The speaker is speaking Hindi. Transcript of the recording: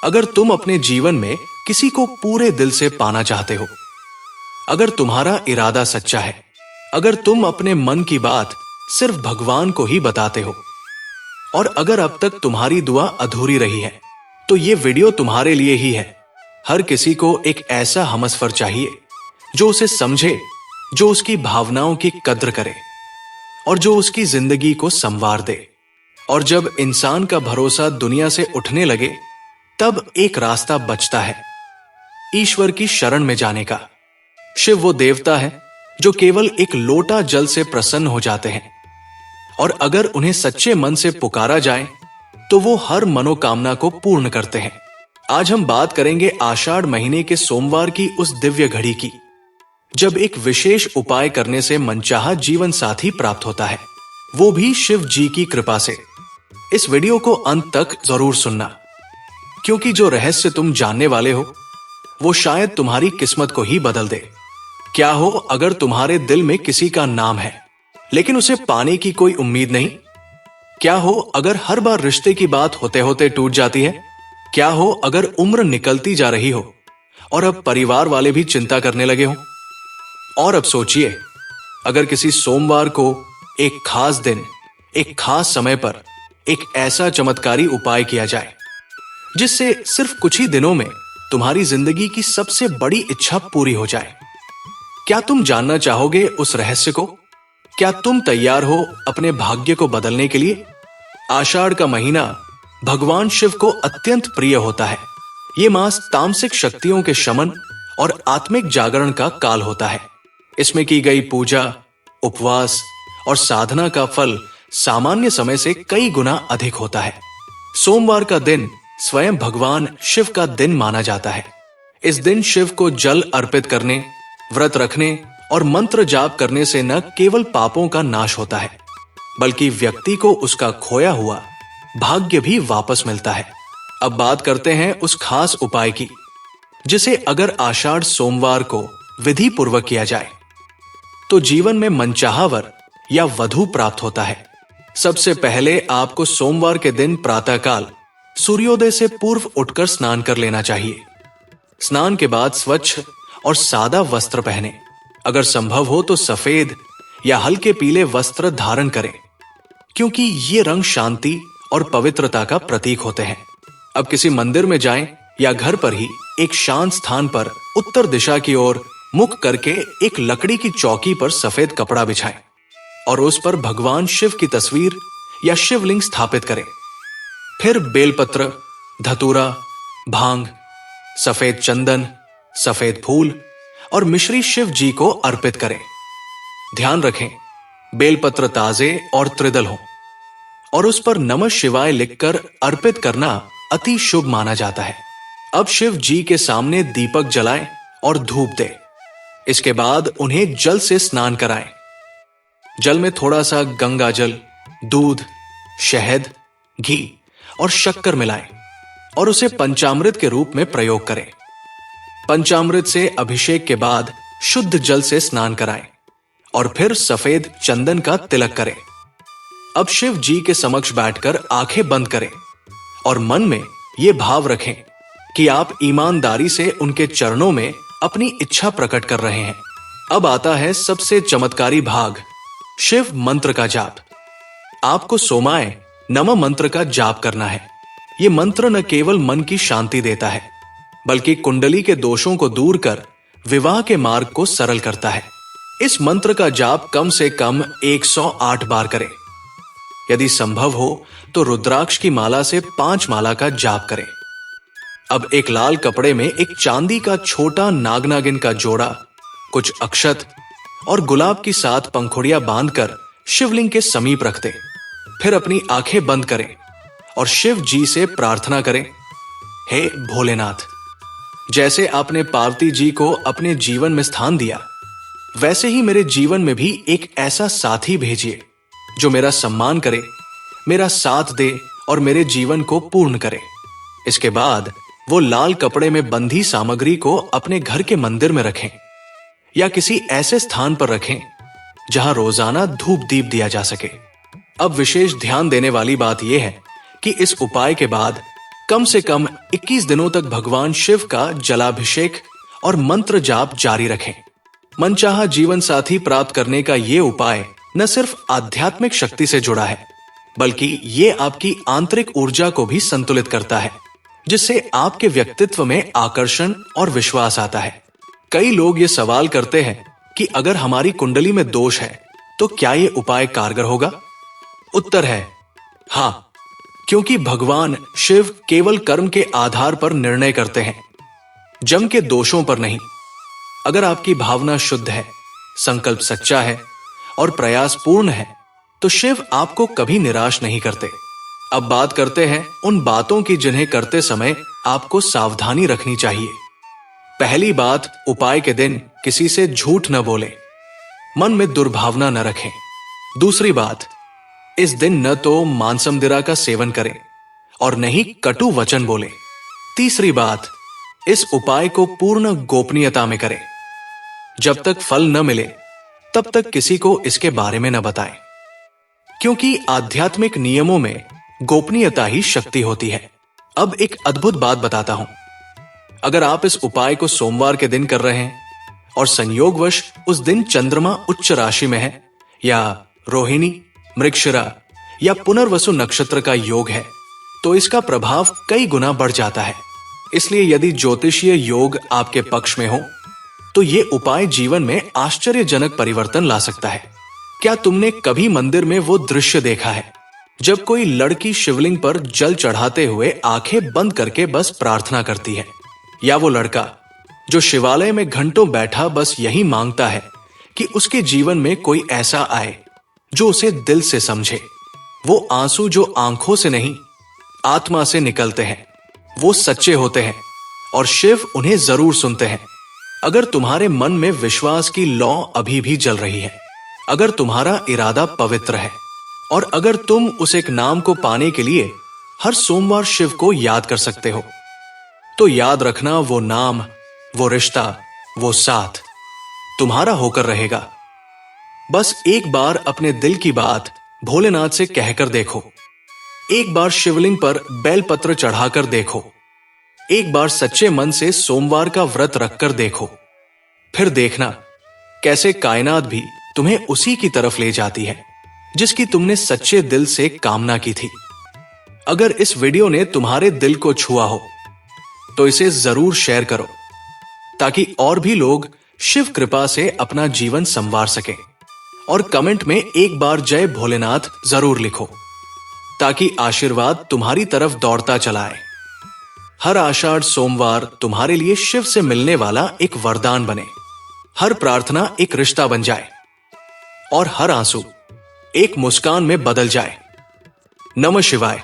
अगर तुम अपने जीवन में किसी को पूरे दिल से पाना चाहते हो, अगर तुम्हारा इरादा सच्चा है, अगर तुम अपने मन की बात सिर्फ भगवान को ही बताते हो, और अगर अब तक तुम्हारी दुआ अधूरी रही है, तो ये वीडियो तुम्हारे लिए ही है। हर किसी को एक ऐसा हमसफर चाहिए जो उसे समझे, जो उसकी भावनाओं की कद्र करे और जो उसकी जिंदगी को संवार दे। और जब इंसान का भरोसा दुनिया से उठने लगे, तब एक रास्ता बचता है, ईश्वर की शरण में जाने का। शिव वो देवता है जो केवल एक लोटा जल से प्रसन्न हो जाते हैं, और अगर उन्हें सच्चे मन से पुकारा जाए तो वो हर मनोकामना को पूर्ण करते हैं। आज हम बात करेंगे आषाढ़ महीने के सोमवार की उस दिव्य घड़ी की, जब एक विशेष उपाय करने से मनचाहा जीवन साथी प्राप्त होता है, वो भी शिव जी की कृपा से। इस वीडियो को अंत तक जरूर सुनना, क्योंकि जो रहस्य तुम जानने वाले हो वो शायद तुम्हारी किस्मत को ही बदल दे। क्या हो अगर तुम्हारे दिल में किसी का नाम है, लेकिन उसे पाने की कोई उम्मीद नहीं? क्या हो अगर हर बार रिश्ते की बात होते होते टूट जाती है? क्या हो अगर उम्र निकलती जा रही हो और अब परिवार वाले भी चिंता करने लगे हो? और अब सोचिए, अगर किसी सोमवार को एक खास दिन, एक खास समय पर एक ऐसा चमत्कारी उपाय किया जाए जिससे सिर्फ कुछ ही दिनों में तुम्हारी जिंदगी की सबसे बड़ी इच्छा पूरी हो जाए। क्या तुम जानना चाहोगे उस रहस्य को? क्या तुम तैयार हो अपने भाग्य को बदलने के लिए? आषाढ़ का महीना भगवान शिव को अत्यंत प्रिय होता है। ये मास तामसिक शक्तियों के शमन और आत्मिक जागरण का काल होता है। इसमें की गई पूजा, उपवास और साधना का फल सामान्य समय से कई गुना अधिक होता है। सोमवार का दिन स्वयं भगवान शिव का दिन माना जाता है। इस दिन शिव को जल अर्पित करने, व्रत रखने और मंत्र जाप करने से न केवल पापों का नाश होता है, बल्कि व्यक्ति को उसका खोया हुआ भाग्य भी वापस मिलता है। अब बात करते हैं उस खास उपाय की, जिसे अगर आषाढ़ सोमवार को विधि पूर्वक किया जाए तो जीवन में मनचाहा वर या वधु प्राप्त होता है। सबसे पहले आपको सोमवार के दिन प्रातःकाल सूर्योदय से पूर्व उठकर स्नान कर लेना चाहिए। स्नान के बाद स्वच्छ और सादा वस्त्र पहने, अगर संभव हो तो सफेद या हल्के पीले वस्त्र धारण करें, क्योंकि ये रंग शांति और पवित्रता का प्रतीक होते हैं। अब किसी मंदिर में जाएं या घर पर ही एक शांत स्थान पर उत्तर दिशा की ओर मुख करके एक लकड़ी की चौकी पर सफेद कपड़ा बिछाएं और उस पर भगवान शिव की तस्वीर या शिवलिंग स्थापित करें। फिर बेलपत्र, धतूरा, भांग, सफेद चंदन, सफेद फूल और मिश्री शिव जी को अर्पित करें। ध्यान रखें, बेलपत्र ताजे और त्रिदल हो और उस पर नमः शिवाय लिखकर अर्पित करना अति शुभ माना जाता है। अब शिव जी के सामने दीपक जलाएं और धूप दें। इसके बाद उन्हें जल से स्नान कराएं। जल में थोड़ा सा गंगा जल, दूध, शहद, घी और शक्कर मिलाएं और उसे पंचामृत के रूप में प्रयोग करें। पंचामृत से अभिषेक के बाद शुद्ध जल से स्नान कराएं और फिर सफेद चंदन का तिलक करें। अब शिव जी के समक्ष बैठकर आंखें बंद करें और मन में यह भाव रखें कि आप ईमानदारी से उनके चरणों में अपनी इच्छा प्रकट कर रहे हैं। अब आता है सबसे चमत्कारी भाग, शिव मंत्र का जाप। आपको सोमाय नमः मंत्र का जाप करना है। यह मंत्र न केवल मन की शांति देता है, बल्कि कुंडली के दोषों को दूर कर विवाह के मार्ग को सरल करता है। इस मंत्र का जाप कम से कम 108 बार करें। यदि संभव हो तो रुद्राक्ष की माला से 5 माला का जाप करें। अब एक लाल कपड़े में एक चांदी का छोटा नागनागिन का जोड़ा, कुछ अक्षत और गुलाब की 7 पंखुड़ियां बांधकर शिवलिंग के समीप रख दें। फिर अपनी आंखें बंद करें और शिव जी से प्रार्थना करें, हे भोलेनाथ, जैसे आपने पार्वती जी को अपने जीवन में स्थान दिया, वैसे ही मेरे जीवन में भी एक ऐसा साथी भेजिए जो मेरा सम्मान करे, मेरा साथ दे और मेरे जीवन को पूर्ण करे। इसके बाद वो लाल कपड़े में बंधी सामग्री को अपने घर के मंदिर में रखें या किसी ऐसे स्थान पर रखें जहां रोजाना धूप दीप दिया जा सके। अब विशेष ध्यान देने वाली बात यह है कि इस उपाय के बाद कम से कम 21 दिनों तक भगवान शिव का जलाभिषेक और मंत्र जाप जारी रखें। मनचाहा जीवन साथी प्राप्त करने का ये उपाय न सिर्फ आध्यात्मिक शक्ति से जुड़ा है, बल्कि ये आपकी आंतरिक ऊर्जा को भी संतुलित करता है, जिससे आपके व्यक्तित्व में आकर्षण और विश्वास आता है। कई लोग ये सवाल करते हैं कि अगर हमारी कुंडली में दोष है तो क्या ये उपाय कारगर होगा? उत्तर है हाँ, क्योंकि भगवान शिव केवल कर्म के आधार पर निर्णय करते हैं, जम के दोषों पर नहीं। अगर आपकी भावना शुद्ध है, संकल्प सच्चा है और प्रयास पूर्ण है तो शिव आपको कभी निराश नहीं करते। अब बात करते हैं उन बातों की जिन्हें करते समय आपको सावधानी रखनी चाहिए। पहली बात, उपाय के दिन किसी से झूठ न बोले, मन में दुर्भावना न रखें। दूसरी बात, इस दिन न तो मांसमदिरा का सेवन करें और न ही कटु वचन बोले। तीसरी बात, इस उपाय को पूर्ण गोपनीयता में करें। जब तक फल न मिले तब तक किसी को इसके बारे में न बताएं, क्योंकि आध्यात्मिक नियमों में गोपनीयता ही शक्ति होती है। अब एक अद्भुत बात बताता हूं। अगर आप इस उपाय को सोमवार के दिन कर रहे हैं और संयोगवश उस दिन चंद्रमा उच्च राशि में है या रोहिणी, मृगशिरा या पुनर्वसु नक्षत्र का योग है, तो इसका प्रभाव कई गुना बढ़ जाता है। इसलिए यदि ज्योतिषीय योग आपके पक्ष में हो तो ये उपाय जीवन में आश्चर्यजनक परिवर्तन ला सकता है। क्या तुमने कभी मंदिर में वो दृश्य देखा है जब कोई लड़की शिवलिंग पर जल चढ़ाते हुए आंखें बंद करके बस प्रार्थना करती है, या वो लड़का जो शिवालय में घंटों बैठा बस यही मांगता है कि उसके जीवन में कोई ऐसा आए जो उसे दिल से समझे? वो आंसू जो आंखों से नहीं आत्मा से निकलते हैं वो सच्चे होते हैं और शिव उन्हें जरूर सुनते हैं। अगर तुम्हारे मन में विश्वास की लौ अभी भी जल रही है, अगर तुम्हारा इरादा पवित्र है और अगर तुम उस एक नाम को पाने के लिए हर सोमवार शिव को याद कर सकते हो, तो याद रखना वो नाम, वो रिश्ता, वो साथ तुम्हारा होकर रहेगा। बस एक बार अपने दिल की बात भोलेनाथ से कहकर देखो, एक बार शिवलिंग पर बेलपत्र चढ़ाकर देखो, एक बार सच्चे मन से सोमवार का व्रत रखकर देखो। फिर देखना कैसे कायनात भी तुम्हें उसी की तरफ ले जाती है जिसकी तुमने सच्चे दिल से कामना की थी। अगर इस वीडियो ने तुम्हारे दिल को छुआ हो तो इसे जरूर शेयर करो, ताकि और भी लोग शिव कृपा से अपना जीवन संवार सकें। और कमेंट में एक बार जय भोलेनाथ जरूर लिखो, ताकि आशीर्वाद तुम्हारी तरफ दौड़ता चला आए। हर आषाढ़ सोमवार तुम्हारे लिए शिव से मिलने वाला एक वरदान बने, हर प्रार्थना एक रिश्ता बन जाए और हर आंसू एक मुस्कान में बदल जाए। नमः शिवाय।